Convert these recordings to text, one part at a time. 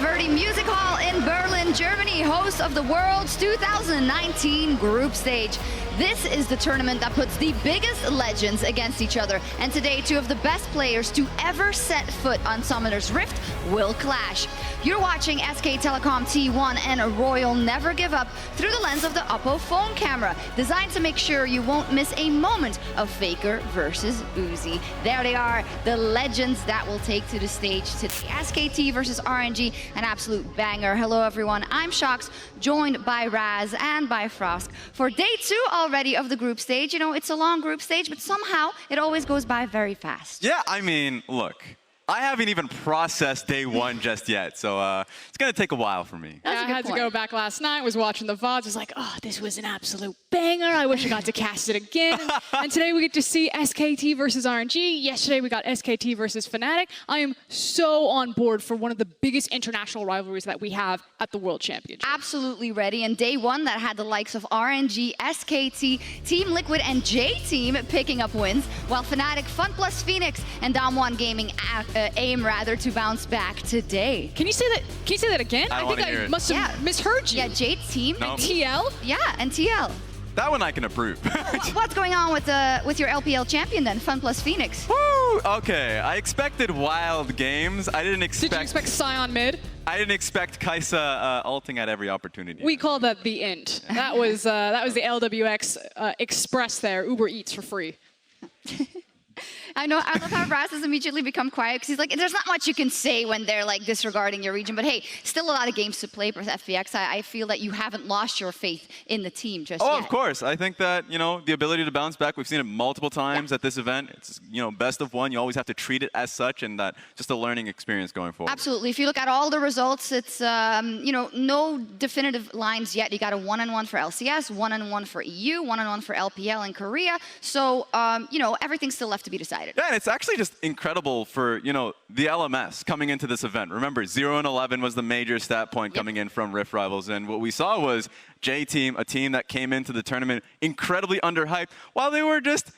Verdi Music Hall in Berlin, Germany, host of the World's 2019 group stage. This is the tournament that puts the biggest legends against each other. And today, two of the best players to ever set foot on Summoner's Rift will clash. You're watching SK Telecom T1 and Royal Never Give Up through the lens of the Oppo phone camera, designed to make sure you won't miss a moment of Faker versus Uzi. There they are, the legends that will take to the stage today. SKT versus RNG, an absolute banger. Hello everyone, I'm Shox, joined by Raz and by Frosk for day 2 already of the group stage. You know, it's a long group stage, but somehow it always goes by very fast. Yeah, I mean, look. I haven't even processed day 1 just yet, so it's going to take a while for me. Yeah, I had to go back last night, was watching the VODs, was like, oh, this was an absolute banger. I wish I got to cast it again. And today we get to see SKT versus RNG. Yesterday we got SKT versus Fnatic. I am so on board for one of the biggest international rivalries that we have at the World Championship. Absolutely ready. And day 1 that had the likes of RNG, SKT, Team Liquid, and J-Team picking up wins, while Fnatic, Fun Plus Phoenix, and Damwon Gaming aim rather to bounce back today. Can you say that? Can you say that again? I think I must have misheard you. Yeah, Jade's team. No. And TL? Yeah, and TL. That one I can approve. What's going on with your LPL champion then, Fun Plus Phoenix? Woo! Okay, I expected wild games. I didn't expect. Did you expect Sion mid? I didn't expect Kaisa ulting at every opportunity. We call that the end. That was the LWX Express there. Uber Eats for free. I love how Raz has immediately become quiet because he's like, there's not much you can say when they're like disregarding your region. But hey, still a lot of games to play with FVX. I feel that you haven't lost your faith in the team just yet. Oh, of course. I think that, you know, the ability to bounce back, we've seen it multiple times at this event. It's, you know, best of one. You always have to treat it as such, and that just a learning experience going forward. Absolutely. If you look at all the results, it's, you know, no definitive lines yet. You got a 1-1 for LCS, 1-1 for EU, 1-1 for LPL in Korea. So, you know, everything's still left to be decided. Yeah, and it's actually just incredible for, you know, the LMS coming into this event. Remember, 0-11 was the major stat point coming in from Rift Rivals, and what we saw was J-Team, a team that came into the tournament incredibly underhyped, while they were just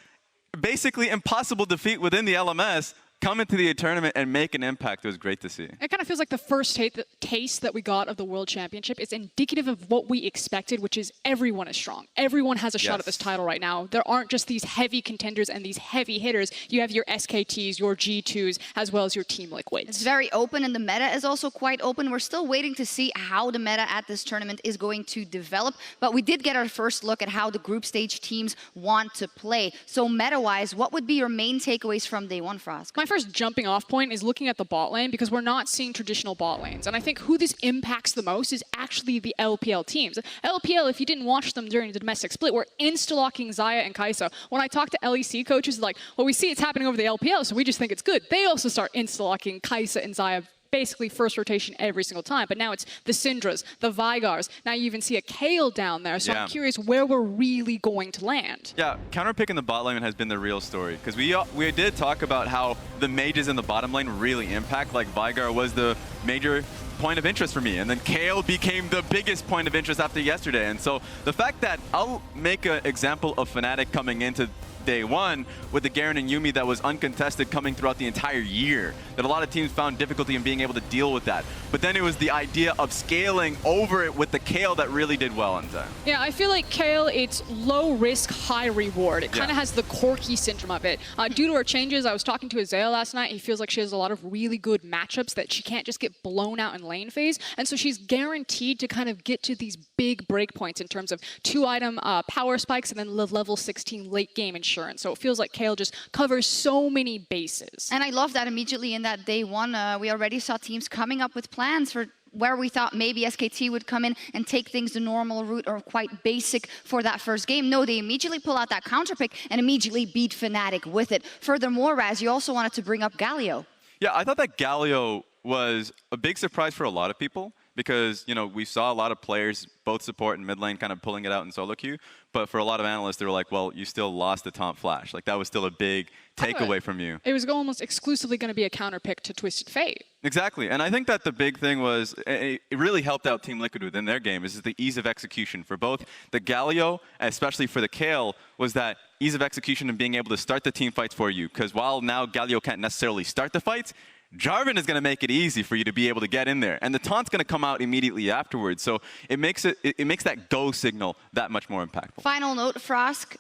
basically impossible to defeat within the LMS. Come into the tournament and make an impact. It was great to see. It kind of feels like the first taste that we got of the World Championship is indicative of what we expected, which is everyone is strong. Everyone has a shot at this title right now. There aren't just these heavy contenders and these heavy hitters. You have your SKTs, your G2s, as well as your Team Liquids. It's very open, and the meta is also quite open. We're still waiting to see how the meta at this tournament is going to develop, but we did get our first look at how the group stage teams want to play. So meta-wise, what would be your main takeaways from day 1, Frosk? My first jumping off point is looking at the bot lane, because we're not seeing traditional bot lanes. And I think who this impacts the most is actually the LPL teams. LPL, if you didn't watch them during the domestic split, were insta-locking Xayah and Kaisa. When I talk to LEC coaches, like, well, we see it's happening over the LPL, so we just think it's good. They also start insta-locking Kaisa and Xayah basically first rotation every single time. But now it's the Syndras, the Vigars. Now you even see a Kale down there. So I'm curious where we're really going to land. Yeah, counterpick in the bot lane has been the real story. Because we did talk about how the mages in the bottom lane really impact. Like Vigar was the major point of interest for me, and then Kale became the biggest point of interest after yesterday. And so the fact that I'll make an example of Fnatic coming into day 1 with the Garen and Yuumi that was uncontested coming throughout the entire year, that a lot of teams found difficulty in being able to deal with that. But then it was the idea of scaling over it with the Kale that really did well in time. Yeah, I feel like Kale, it's low risk, high reward. It kind of has the Corki syndrome of it. Due to her changes, I was talking to Azale last night. He feels like she has a lot of really good matchups that she can't just get blown out in lane phase. And so she's guaranteed to kind of get to these big breakpoints in terms of 2-item power spikes and then level 16 late game insurance. So it feels like Kale just covers so many bases. And I love that immediately in that day 1, we already saw teams coming up with plans for where we thought maybe SKT would come in and take things the normal route or quite basic for that first game. No, they immediately pull out that counter pick and immediately beat Fnatic with it. Furthermore, Raz, you also wanted to bring up Galio. Yeah, I thought that Galio was a big surprise for a lot of people, because, you know, we saw a lot of players, both support and mid lane, kind of pulling it out in solo queue. But for a lot of analysts, they were like, well, you still lost the Taunt Flash. Like, that was still a big takeaway from you. It was almost exclusively going to be a counter pick to Twisted Fate. Exactly. And I think that the big thing was, it really helped out Team Liquid within their game, is the ease of execution. For both the Galio, especially for the Kale, was that ease of execution and being able to start the team fights for you. Because while now Galio can't necessarily start the fights, Jarvan is going to make it easy for you to be able to get in there. And the taunt's going to come out immediately afterwards. So it makes that go signal that much more impactful. Final note, Frosk,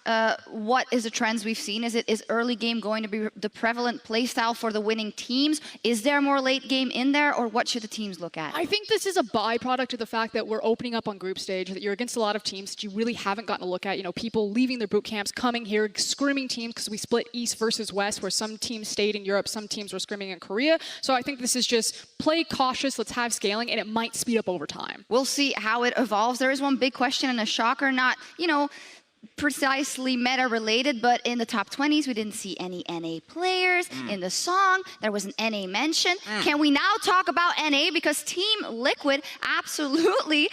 what is the trends we've seen? Is early game going to be the prevalent playstyle for the winning teams? Is there more late game in there, or what should the teams look at? I think this is a byproduct of the fact that we're opening up on group stage, that you're against a lot of teams that you really haven't gotten a look at. You know, people leaving their boot camps, coming here, scrimming teams, because we split East versus West, where some teams stayed in Europe, some teams were scrimming in Korea. So I think this is just play cautious, let's have scaling, and it might speed up over time. We'll see how it evolves. There is one big question and a shocker, not, you know, precisely meta related, but in the top 20s we didn't see any NA players. In the song there was an NA mention. Can we now talk about NA, because Team Liquid absolutely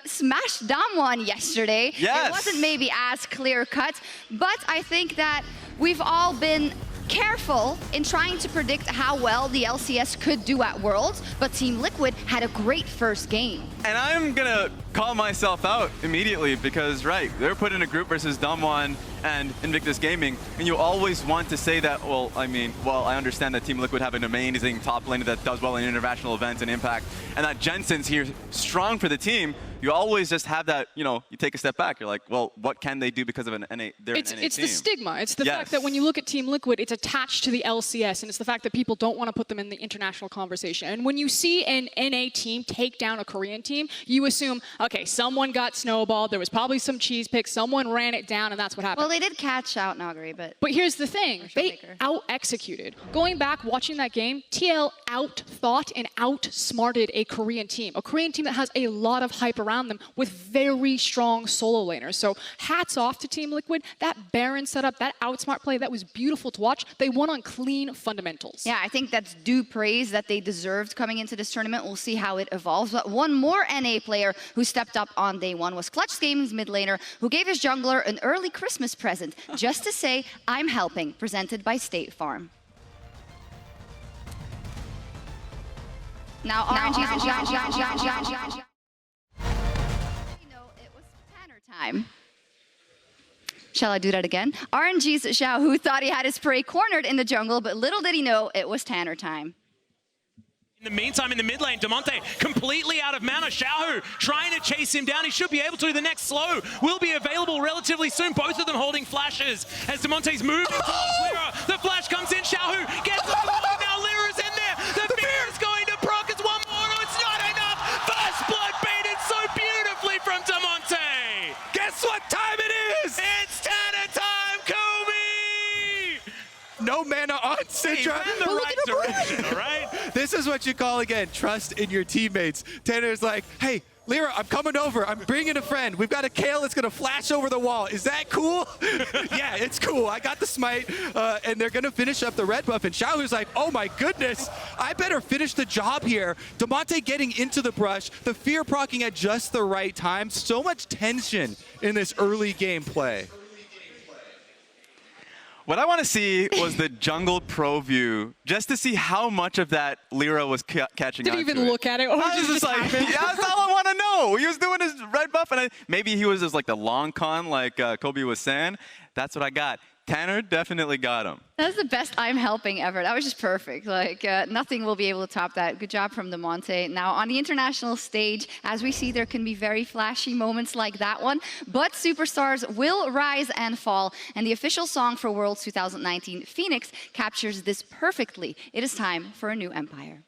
smashed Damwon yesterday. Yes. It wasn't maybe as clear cut, but I think that we've all been careful in trying to predict how well the LCS could do at Worlds, but Team Liquid had a great first game. And I'm going to call myself out immediately because, right, they're put in a group versus Damwon and Invictus Gaming, and you always want to say that, well, I mean, well, I understand that Team Liquid have an amazing top laner that does well in international events and Impact, and that Jensen's here strong for the team. You always just have that, you know, you take a step back. You're like, well, what can they do because of their NA It's team? the stigma. It's the fact that when you look at Team Liquid, it's attached to the LCS, and it's the fact that people don't want to put them in the international conversation. And when you see an NA team take down a Korean team, you assume, okay, someone got snowballed, there was probably some cheese picks, someone ran it down, and that's what happened. Well, they did catch out Nagari, but here's the thing, they out-executed. Going back, watching that game, TL out-thought and outsmarted a Korean team that has a lot of hype around them with very strong solo laners. So hats off to Team Liquid. That Baron setup, that outsmart play, that was beautiful to watch. They won on clean fundamentals. yeah, I think that's due praise that they deserved coming into this tournament. We'll see how it evolves. But one more NA player who stepped up on day one was Clutch Gaming's mid laner, who gave his jungler an early Christmas present just to say, I'm helping, presented by State Farm. Now, RNG. Time. Shall I do that again? RNG's Xiao, who thought he had his prey cornered in the jungle, but little did he know it was Tanner time. In the meantime, in the mid lane, Damonte completely out of mana. Xiaohu trying to chase him down. He should be able to. The next slow will be available relatively soon. Both of them holding flashes as Damonte's moving towards Lyra. The flash comes in. Xiaohu gets the ball. Now Lyra's in there. The fear is going to proc. It's one more. No, it's not enough. First blood baited so beautifully from Damonte. Guess what time it is? It's Tanner time, Kobe! No mana on Sidra. Hey, in the right direction, all right? This is what you call, again, trust in your teammates. Tanner's like, hey, Lyra, I'm coming over. I'm bringing a friend. We've got a Kale that's going to flash over the wall. Is that cool? Yeah, it's cool. I got the smite, and they're going to finish up the red buff. And Xiaohu's like, oh, my goodness. I better finish the job here. Damonte getting into the brush. The fear proccing at just the right time. So much tension in this early game play. What I want to see was the jungle pro view, just to see how much of that Lyra was catching on to. Did he even look at it? Or I was just like, yeah, that's all I want to know. He was doing his red buff, and maybe he was just like the long con, like Kobe was saying. That's what I got. Tanner definitely got him. That's the best I'm helping ever. That was just perfect. Like, nothing will be able to top that. Good job from Damonte. Now, on the international stage, as we see, there can be very flashy moments like that one, but superstars will rise and fall, and the official song for Worlds 2019, Phoenix, captures this perfectly. It is time for a new empire.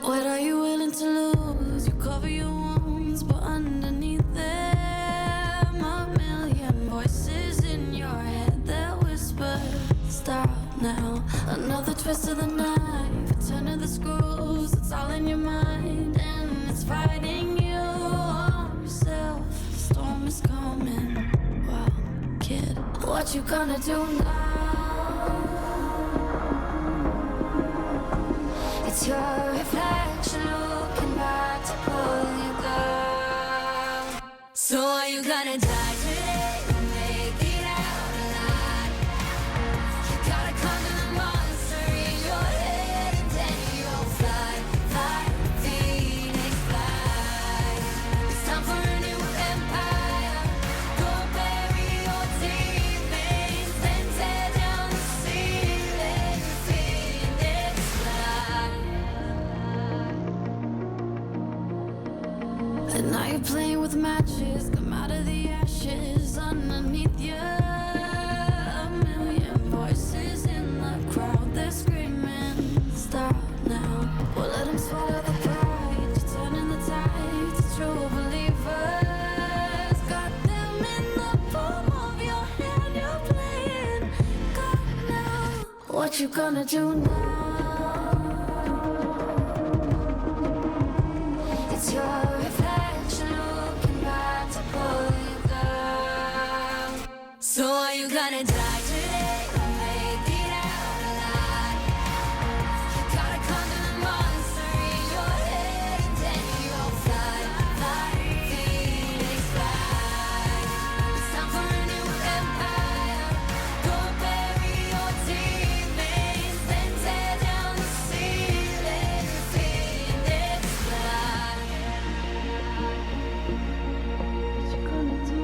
What are you willing to lose? You cover your wounds, but underneath them a million voices in your head that whisper, stop now. Another twist of the knife, a turn of the screws. It's all in your mind, and it's fighting you on yourself. The storm is coming. Wow, kid, what you gonna do now? It's your reflection looking back to pull you down. So are you gonna die today or make it out alive? You gotta And now you're playing with matches. Come out of the ashes underneath you. A million voices in the crowd. They're screaming, stop now. Well, let them swallow the pride. You're turning the tide to true believers. Got them in the palm of your hand. You're playing God now. What you gonna do now? It's your reflection looking back to pull you down. So are you gonna die today or make it out alive? You gotta conquer the monster in your head and then you'll fly, fly, Phoenix fly. It's time for a new empire. Go bury your teammates, then tear down the ceiling. Phoenix fly. What you gonna do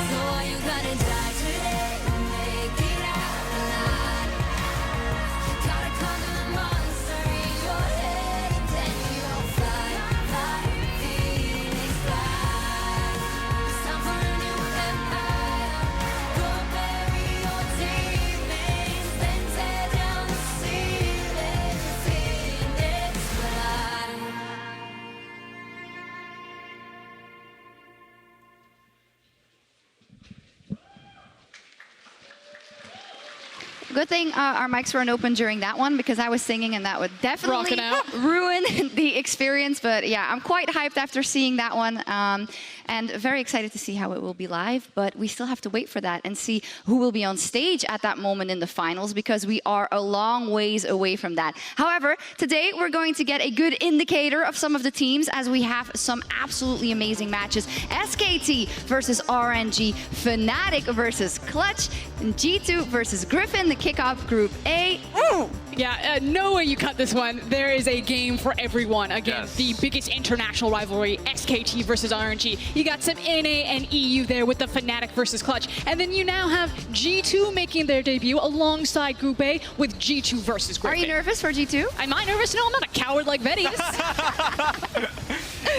So are you gonna die today or make it out alive? You gotta conquer the monster in your head and then you'll fly, fly, Phoenix fly. It's time for a new empire. Go bury your teammates, then tear down the ceiling. Phoenix fly. Good thing our mics weren't open during that one because I was singing and that would definitely Rocking out. ruin the experience. But yeah, I'm quite hyped after seeing that one and very excited to see how it will be live. But we still have to wait for that and see who will be on stage at that moment in the finals because we are a long ways away from that. However, today we're going to get a good indicator of some of the teams as we have some absolutely amazing matches. SKT versus RNG, Fnatic versus Clutch, and G2 versus Griffin, the kickoff Group A. Yeah, no way you cut this one. There is a game for everyone. Again, Yes. the biggest international rivalry, SKT versus RNG. You got some NA and EU there with the Fnatic versus Clutch. And then you now have G2 making their debut alongside Group A with G2 versus Are Griffin. you nervous for G2? Am I nervous? No, I'm not a coward like VODs.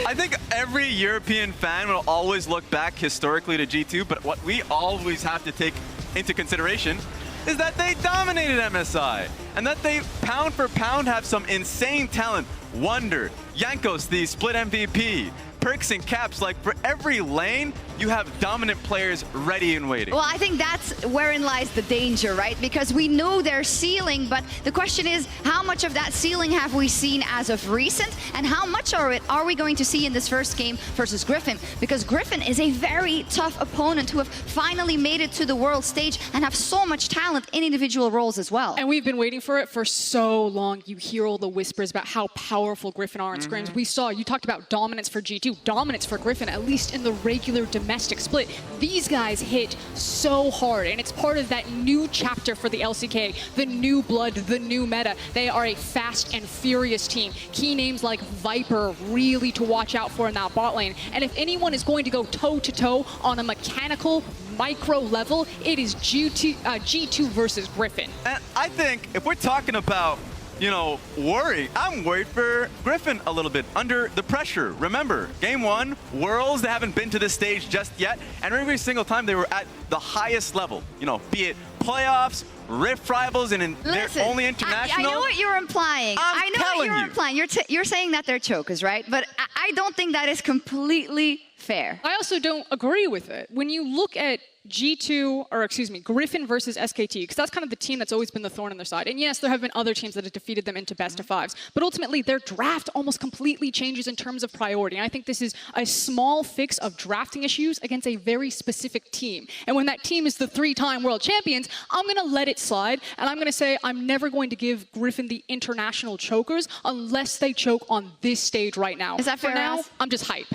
I think every European fan will always look back historically to G2, but what we always have to take into consideration is that they dominated MSI and that they pound for pound have some insane talent. Wonder, Jankos, the split MVP, Perks and Caps, like for every lane, you have dominant players ready and waiting. Well, I think that's wherein lies the danger, right? Because we know their ceiling, but the question is, how much of that ceiling have we seen as of recent, and how much of it are we going to see in this first game versus Griffin? Because Griffin is a very tough opponent who have finally made it to the world stage and have so much talent in individual roles as well. And we've been waiting for it for so long. You hear all the whispers about how powerful Griffin are in scrims. We saw, you talked about dominance for G2, dominance for Griffin, at least in the regular domestic split. These guys hit so hard, and it's part of that new chapter for the LCK, the new blood, the new meta. They are a fast and furious team. Key names like Viper really to watch out for in that bot lane. And if anyone is going to go toe-to-toe on a mechanical micro level, it is G2 versus Griffin. And I think if we're talking about, you know, worry, I'm worried for Griffin a little bit under the pressure. Remember, game one, Worlds, they haven't been to this stage just yet, and every single time they were at the highest level, you know, be it playoffs, Rift Rivals, and they're only international. I know what you're implying. I know what you're implying. You're saying that they're chokers, right? But I don't think that is completely fair. I also don't agree with it. When you look at Griffin versus SKT, because that's kind of the team that's always been the thorn in their side. And yes, there have been other teams that have defeated them into best of fives, but ultimately their draft almost completely changes in terms of priority. And I think this is a small fix of drafting issues against a very specific team. And when that team is the 3-time world champions, I'm going to let it slide, and I'm going to say I'm never going to give Griffin the international chokers unless they choke on this stage right now. Is that fair, For now, Raz? I'm just hype.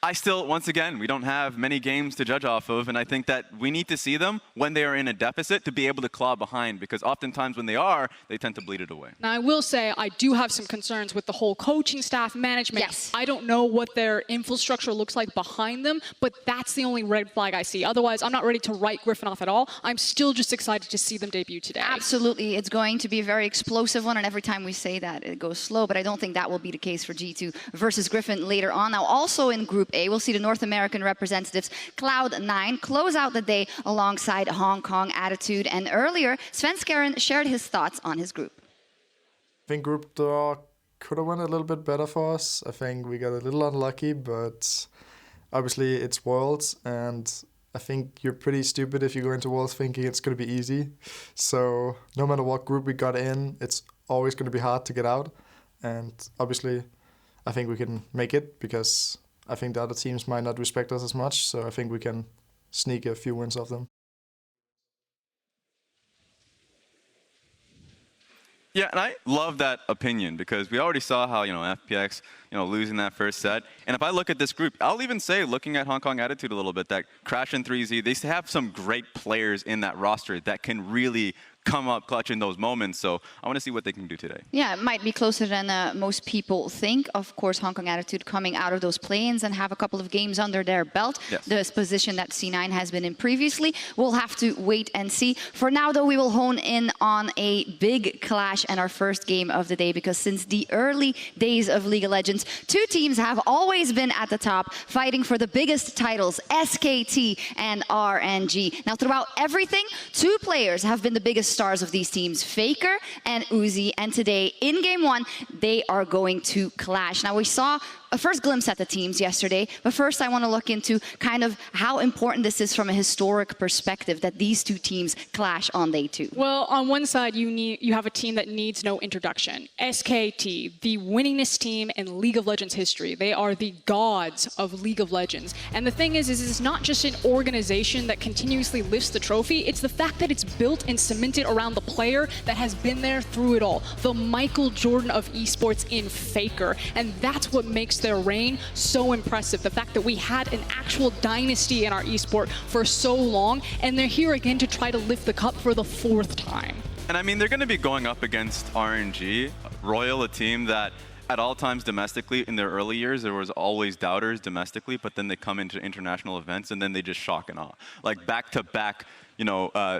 I still, once again, we don't have many games to judge off of, and I think that we need to see them when they are in a deficit to be able to claw behind, because oftentimes when they are, they tend to bleed it away. Now, I will say I do have some concerns with the whole coaching staff management. Yes. I don't know what their infrastructure looks like behind them, but that's the only red flag I see. Otherwise, I'm not ready to write Griffin off at all. I'm still just excited to see them debut today. Absolutely. It's going to be a very explosive one, and every time we say that, it goes slow, but I don't think that will be the case for G2 versus Griffin later on. Now, also in Group A, we'll see the North American representatives, Cloud9, close out the day alongside Hong Kong Attitude. And earlier, Sven Skjæren shared his thoughts on his group. I think group draw could have went a little bit better for us. I think we got a little unlucky, but obviously it's Worlds, and I think you're pretty stupid if you go into Worlds thinking it's going to be easy. So no matter what group we got in, it's always going to be hard to get out. And obviously, I think we can make it because I think the other teams might not respect us as much, so I think we can sneak a few wins off them. Yeah, and I love that opinion because we already saw how, FPX, losing that first set. And if I look at this group, I'll even say, looking at Hong Kong Attitude a little bit, that Crash and 3Z, they have some great players in that roster that can really come up clutch in those moments. So I want to see what they can do today. Yeah, it might be closer than most people think. Of course, Hong Kong Attitude coming out of those play-ins and have a couple of games under their belt. Yes. The position that C9 has been in previously. We'll have to wait and see. For now, though, we will hone in on a big clash and our first game of the day, because since the early days of League of Legends, two teams have always been at the top, fighting for the biggest titles, SKT and RNG. Now, throughout everything, two players have been the biggest stars of these teams, Faker and Uzi, and today in game one they are going to clash. Now, we saw a first glimpse at the teams yesterday, but first I want to look into kind of how important this is from a historic perspective that these two teams clash on day two. Well, on one side, you have a team that needs no introduction. SKT, the winningest team in League of Legends history. They are the gods of League of Legends. And the thing is it's not just an organization that continuously lifts the trophy, it's the fact that it's built and cemented around the player that has been there through it all. The Michael Jordan of esports in Faker. And that's what makes their reign so impressive. The fact that we had an actual dynasty in our esport for so long, and they're here again to try to lift the cup for the fourth time. And I mean, they're going to be going up against RNG, Royal, a team that at all times domestically, in their early years, there was always doubters domestically, but then they come into international events and then they just shock and awe. Like back-to-back,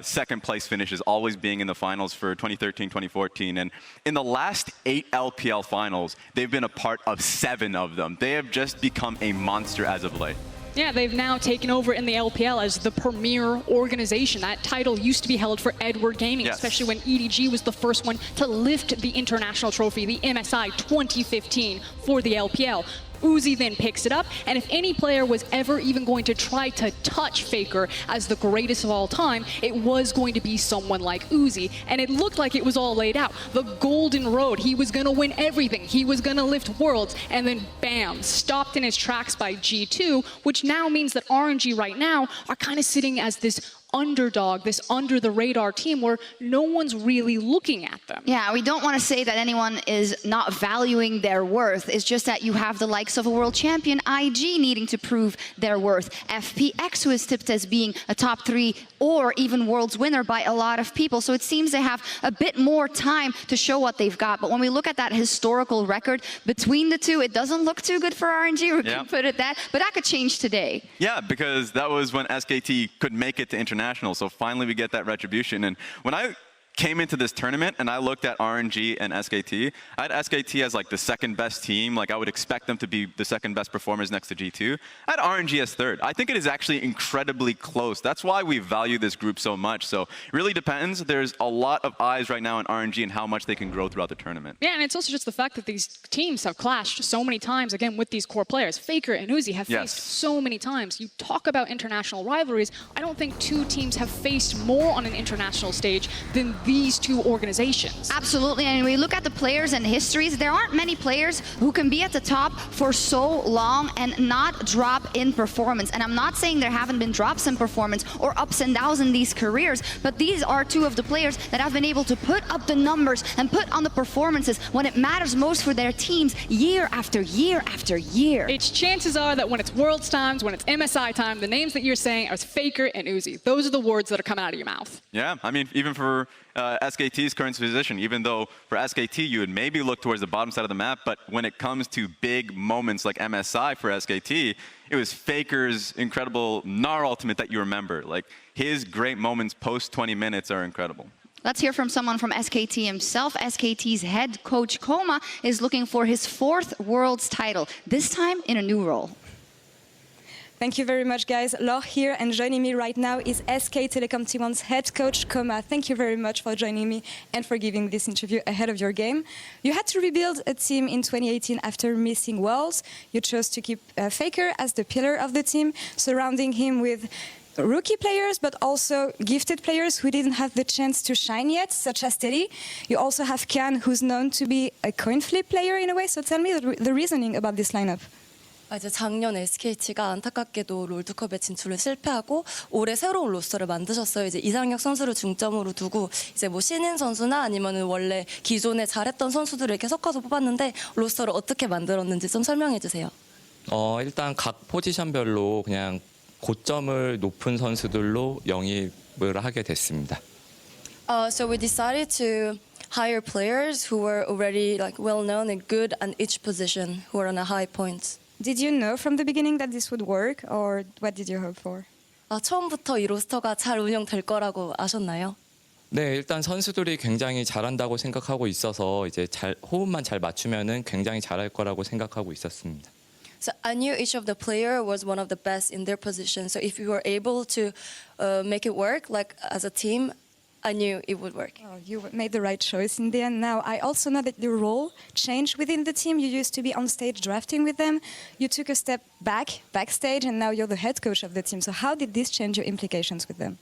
second place finishes, always being in the finals for 2013, 2014. And in the last 8 LPL finals, they've been a part of 7 of them. They have just become a monster as of late. Yeah, they've now taken over in the LPL as the premier organization. That title used to be held for Edward Gaming, yes, especially when EDG was the first one to lift the international trophy, the MSI 2015 for the LPL. Uzi then picks it up, and if any player was ever even going to try to touch Faker as the greatest of all time, it was going to be someone like Uzi, and it looked like it was all laid out. The golden road, he was going to win everything, he was going to lift worlds, and then bam, stopped in his tracks by G2, which now means that RNG right now are kind of sitting as this underdog, this under-the-radar team where no one's really looking at them. Yeah, we don't want to say that anyone is not valuing their worth. It's just that you have the likes of a world champion, IG, needing to prove their worth. FPX, who is tipped as being a top 3 or even world's winner by a lot of people. So it seems they have a bit more time to show what they've got. But when we look at that historical record between the two, it doesn't look too good for RNG, we can put it that. But that could change today. Yeah, because that was when SKT could make it to international. So finally we get that retribution. And when I came into this tournament and I looked at RNG and SKT, I had SKT as like the second best team. Like I would expect them to be the second best performers next to G2. I had RNG as third. I think it is actually incredibly close. That's why we value this group so much. So it really depends. There's a lot of eyes right now on RNG and how much they can grow throughout the tournament. Yeah, and it's also just the fact that these teams have clashed so many times, again, with these core players. Faker and Uzi have faced so many times. You talk about international rivalries, I don't think two teams have faced more on an international stage than these two organizations. Absolutely, and when we look at the players and histories, there aren't many players who can be at the top for so long and not drop in performance. And I'm not saying there haven't been drops in performance or ups and downs in these careers, but these are two of the players that have been able to put up the numbers and put on the performances when it matters most for their teams year after year after year. Its chances are that when it's Worlds times, when it's MSI time, the names that you're saying are Faker and Uzi. Those are the words that are coming out of your mouth. Yeah, I mean, even for SKT's current position, even though for SKT you would maybe look towards the bottom side of the map, but when it comes to big moments like MSI for SKT, it was Faker's incredible Gnar ultimate that you remember. Like, his great moments post 20 minutes are incredible. Let's hear from someone from SKT himself. SKT's head coach Kkoma is looking for his 4th Worlds title, this time in a new role. Thank you very much, guys. Laure here, and joining me right now is SK Telecom T1's head coach, Kkoma. Thank you very much for joining me and for giving this interview ahead of your game. You had to rebuild a team in 2018 after missing Worlds. You chose to keep Faker as the pillar of the team, surrounding him with rookie players, but also gifted players who didn't have the chance to shine yet, such as Teddy. You also have Kian, who's known to be a coin flip player in a way. So tell me the reasoning about this lineup. 이제 작년 SKT가 안타깝게도 롤드컵에 진출을 실패하고 올해 새로운 로스터를 만드셨어요. 이제 이상혁 선수를 중점으로 두고 이제 뭐 신인 선수나 아니면은 원래 기존에 잘했던 선수들을 이렇게 섞어서 뽑았는데 로스터를 어떻게 만들었는지 좀 설명해 주세요. 일단 각 포지션별로 그냥 고점을 높은 선수들로 영입을 하게 됐습니다. So we decided to hire players who were already like well known and good at each position, who were on a high point. Did you know from the beginning that this would work, or what did you hope for? 처음부터 이 로스터가 잘 운영될 거라고 아셨나요? 네, 일단 선수들이 굉장히 잘한다고 생각하고 있어서 이제 호흡만 잘 맞추면은 굉장히 잘할 거라고 생각하고 있었습니다. So I knew each of the player was one of the best in their position. So if we were able to make it work, like as a team, I knew it would work. Oh, you made the right choice in the end. Now, I also know that your role changed within the team. You used to be on stage drafting with them. You took a step backstage, and now you're the head coach of the team. So how did this change your implications with them?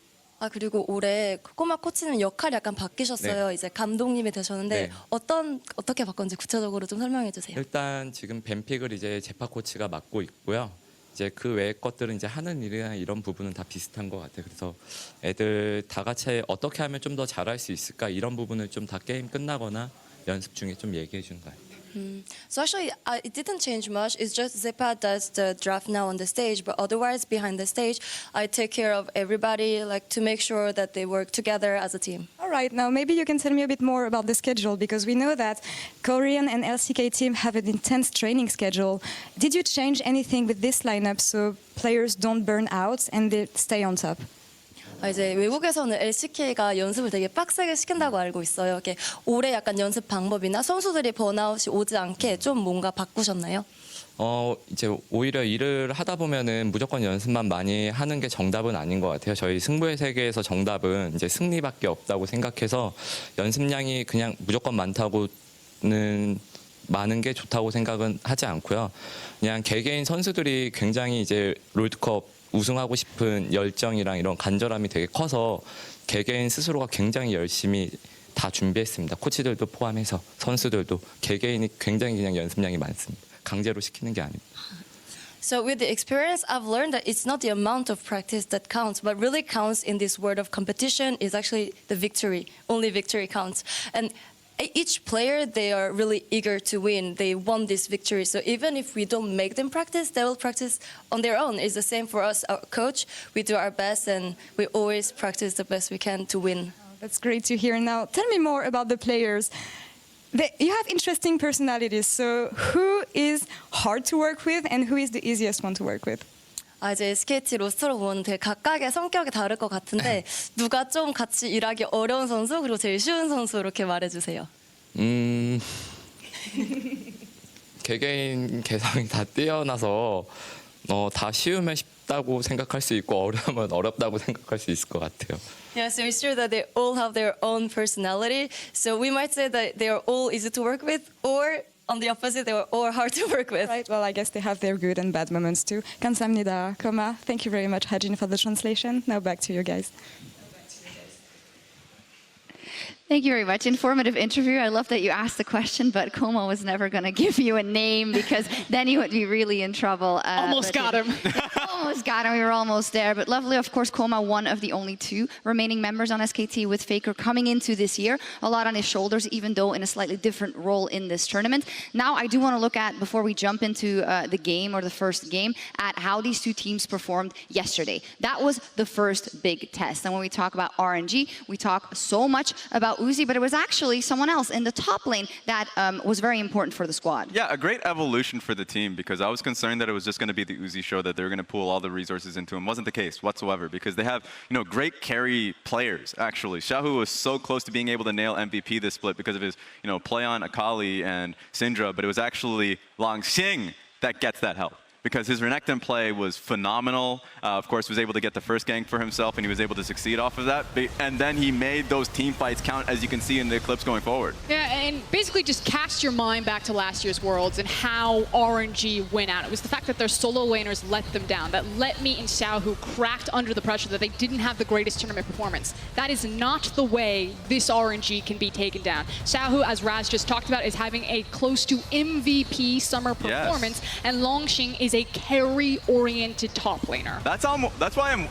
그리고 올해 코코마 코치는 역할이 약간 바뀌셨어요. 네. 이제 감독님이 되셨는데 네. 어떻게 바꿨는지 구체적으로 좀 설명해 주세요. 일단 지금 뱀픽을 이제 제파 코치가 맡고 있고요. 이제 그 외의 것들은 이제 하는 일이나 이런 부분은 다 비슷한 것 같아요. 그래서 애들 다 같이 어떻게 하면 좀 더 잘할 수 있을까 이런 부분을 좀 다 게임 끝나거나 연습 중에 좀 얘기해 주는 것 같아요. So actually, it didn't change much. It's just Zepa does the draft now on the stage, but otherwise behind the stage, I take care of everybody, like to make sure that they work together as a team. All right, now maybe you can tell me a bit more about the schedule, because we know that Korean and LCK team have an intense training schedule. Did you change anything with this lineup so players don't burn out and they stay on top? 이제 외국에서는 LCK가 연습을 되게 빡세게 시킨다고 알고 있어요. 이렇게 올해 약간 연습 방법이나 선수들이 번아웃이 오지 않게 좀 뭔가 바꾸셨나요? 이제 오히려 일을 하다 보면은 무조건 연습만 많이 하는 게 정답은 아닌 것 같아요. 저희 승부의 세계에서 정답은 이제 승리밖에 없다고 생각해서 연습량이 그냥 무조건 많다고는 많은 게 좋다고 생각은 하지 않고요. 그냥 개개인 선수들이 굉장히 이제 롤드컵 우승하고 싶은 열정이랑 이런 간절함이 되게 커서 개개인 스스로가 굉장히 열심히 다 준비했습니다. 코치들도 포함해서 선수들도 개개인이 굉장히 그냥 연습량이 많습니다. 강제로 시키는 게 아닙니다. So with the experience, I've learned that it's not the amount of practice that counts, but really counts in this world of competition is actually the victory. Only victory counts. And each player, they are really eager to win. They want this victory. So even if we don't make them practice, they will practice on their own. It's the same for us, our coach. We do our best and we always practice the best we can to win. That's great to hear. Now, tell me more about the players. You have interesting personalities. So who is hard to work with and who is the easiest one to work with? 이제 SKT 로스터로 보면 되게 각각의 성격이 다를 것 같은데 누가 좀 같이 일하기 어려운 선수 그리고 제일 쉬운 선수 이렇게 말해주세요. 개개인 개성이 다 뛰어나서 다 쉬우면 쉽다고 생각할 수 있고 어려우면 어렵다고 생각할 수 있을 것 같아요. Yeah, so it's true that they all have their own personality. So we might say that they are all easy to work with, or on the opposite, they are all hard to work with. Right, well, I guess they have their good and bad moments too. 감사합니다, Kkoma. Thank you very much, Hajin, for the translation. Now back to you guys. Thank you very much. Informative interview. I love that you asked the question, but Kkoma was never going to give you a name because then he would be really in trouble. Almost got him. Almost got him. We were almost there. But lovely, of course, Kkoma, one of the only 2 remaining members on SKT with Faker coming into this year. A lot on his shoulders, even though in a slightly different role in this tournament. Now, I do want to look at, before we jump into the game or the first game, at how these 2 teams performed yesterday. That was the first big test. And when we talk about RNG, we talk so much about Uzi, but it was actually someone else in the top lane that was very important for the squad. Yeah, a great evolution for the team because I was concerned that it was just going to be the Uzi show, that they were going to pool all the resources into him. Wasn't the case whatsoever because they have, great carry players, actually. Xiaohu was so close to being able to nail MVP this split because of his, play on Akali and Syndra, but it was actually Lang Xing that gets that help. Because his Renekton play was phenomenal. Of course, was able to get the first gank for himself, and he was able to succeed off of that. And then he made those team fights count, as you can see in the clips going forward. Yeah, and basically just cast your mind back to last year's Worlds and how RNG went out. It was the fact that their solo laners let them down, that Letme and Xiaohu cracked under the pressure, that they didn't have the greatest tournament performance. That is not the way this RNG can be taken down. Xiaohu, as Raz just talked about, is having a close to MVP summer performance, and Longxing is a carry-oriented top laner. That's why I'm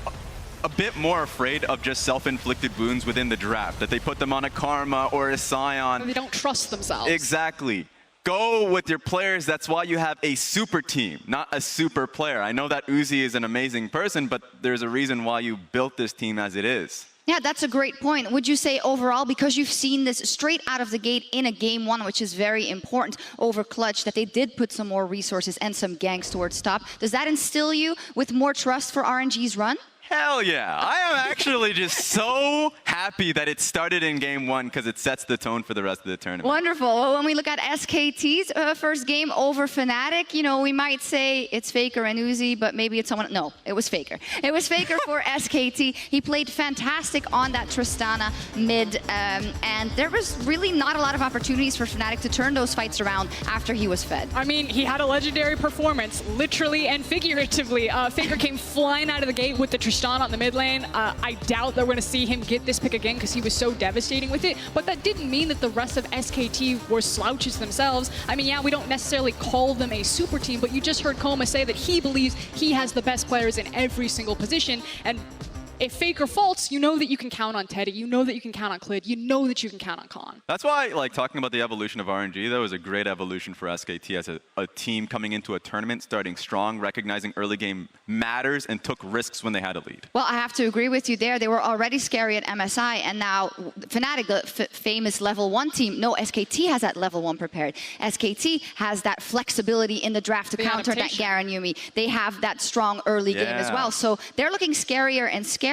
a bit more afraid of just self-inflicted wounds within the draft, that they put them on a Karma or a Scion. They don't trust themselves. Exactly. Go with your players. That's why you have a super team, not a super player. I know that Uzi is an amazing person, but there's a reason why you built this team as it is. Yeah, that's a great point. Would you say overall, because you've seen this straight out of the gate in a game 1, which is very important over Clutch, that they did put some more resources and some ganks towards top, does that instill you with more trust for RNG's run? Hell yeah. I am actually just so happy that it started in game 1 because it sets the tone for the rest of the tournament. Wonderful. Well, when we look at SKT's first game over Fnatic, we might say it's Faker and Uzi, but maybe it's someone. No, it was Faker. It was Faker for SKT. He played fantastic on that Tristana mid, and there was really not a lot of opportunities for Fnatic to turn those fights around after he was fed. I mean, he had a legendary performance, literally and figuratively. Faker came flying out of the gate with the Tristana on the mid lane. I doubt that we're going to see him get this pick again because he was so devastating with it, but that didn't mean that the rest of SKT were slouches themselves. I mean, yeah, we don't necessarily call them a super team, but you just heard Kkoma say that he believes he has the best players in every single position, and if Faker faults, you know that you can count on Teddy, you know that you can count on Clid, you know that you can count on Khan. That's why, talking about the evolution of RNG, that was a great evolution for SKT as a team coming into a tournament, starting strong, recognizing early game matters, and took risks when they had a lead. Well, I have to agree with you there. They were already scary at MSI, and now Fnatic, the famous level 1 team, no, SKT has that level 1 prepared. SKT has that flexibility in the draft to counter that Garen Yuumi. They have that strong early game as well. So they're looking scarier and scarier.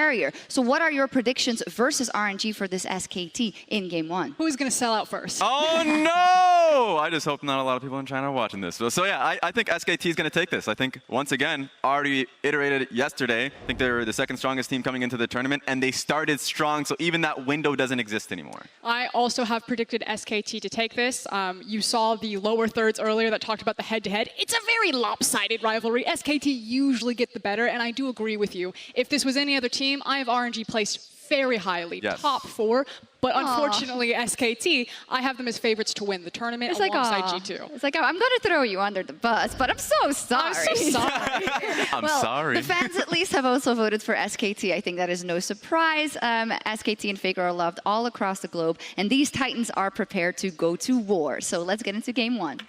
So what are your predictions versus RNG for this SKT in game 1? Who's going to sell out first? Oh no! I just hope not a lot of people in China are watching this. So yeah, I think SKT is going to take this. I think, once again, already iterated it yesterday. I think they're the second strongest team coming into the tournament, and they started strong, so even that window doesn't exist anymore. I also have predicted SKT to take this. You saw the lower thirds earlier that talked about the head-to-head. It's a very lopsided rivalry. SKT usually get the better, and I do agree with you. If this was any other team, I have RNG placed very highly, top 4, but unfortunately SKT, I have them as favorites to win the tournament alongside G2. It's like, I'm going to throw you under the bus, but I'm so sorry. I'm so sorry. I'm sorry. The fans at least have also voted for SKT. I think that is no surprise. SKT and Faker are loved all across the globe, and these Titans are prepared to go to war. So let's get into game 1.